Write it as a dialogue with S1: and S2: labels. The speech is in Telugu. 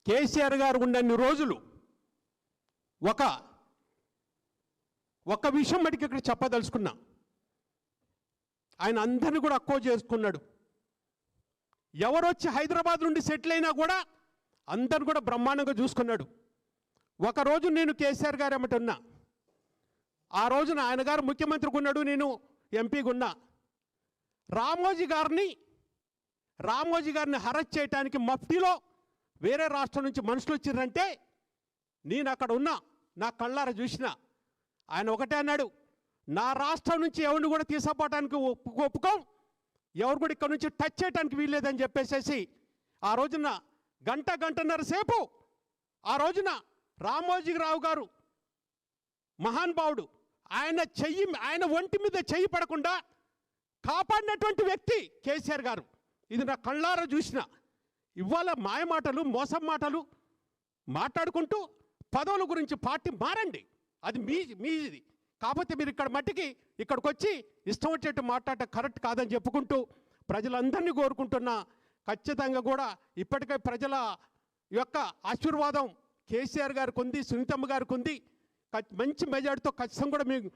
S1: కేసీఆర్ గారు ఉన్నన్ని రోజులు ఒక విషయం మటుకు ఇక్కడ చెప్పదలుచుకున్నా. ఆయన అందరిని కూడా అక్కో చేసుకున్నాడు. ఎవరొచ్చి హైదరాబాద్ నుండి సెటిల్ అయినా కూడా అందరిని కూడా బ్రహ్మాండంగా చూసుకున్నాడు. ఒకరోజు నేను కేసీఆర్ గారు ఏమిటి ఉన్నా, ఆ రోజున ఆయన గారు ముఖ్యమంత్రిగా ఉన్నాడు, నేను ఎంపీగా ఉన్నా. రామోజీ గారిని హరెస్ట్ చేయడానికి మఫ్టీలో వేరే రాష్ట్రం నుంచి మనుషులు వచ్చిర్రంటే నేను అక్కడ ఉన్నా, నా కళ్ళారా చూసిన. ఆయన ఒకటే అన్నాడు, నా రాష్ట్రం నుంచి ఎవరిని కూడా తీసుకుపోవటానికి ఒప్పుకోం, ఎవరు కూడా ఇక్కడ నుంచి టచ్ చేయడానికి వీల్లేదని చెప్పేసేసి ఆ రోజున గంటన్నర సేపు ఆ రోజున రామోజీరావు గారు మహానుభావుడు, ఆయన ఒంటి మీద చెయ్యి పడకుండా కాపాడినటువంటి వ్యక్తి కేసీఆర్ గారు. ఇది నా కళ్ళారా చూసిన. ఇవాళ మాయమాటలు మోసం మాటలు మాట్లాడుకుంటూ పదవుల గురించి పార్టీ మారండి, అది మీది. కాకపోతే మీరు ఇక్కడ మట్టికి ఇక్కడికి వచ్చి ఇష్టం వచ్చేట్టు మాట్లాడటం కరెక్ట్ కాదని చెప్పుకుంటూ ప్రజలందరినీ కోరుకుంటున్నా. ఖచ్చితంగా కూడా ఇప్పటికే ప్రజల యొక్క ఆశీర్వాదం కేసీఆర్ గారికి ఉంది, సునీతమ్మ గారికి ఉంది. మంచి మెజార్టీతో ఖచ్చితంగా కూడా మీకు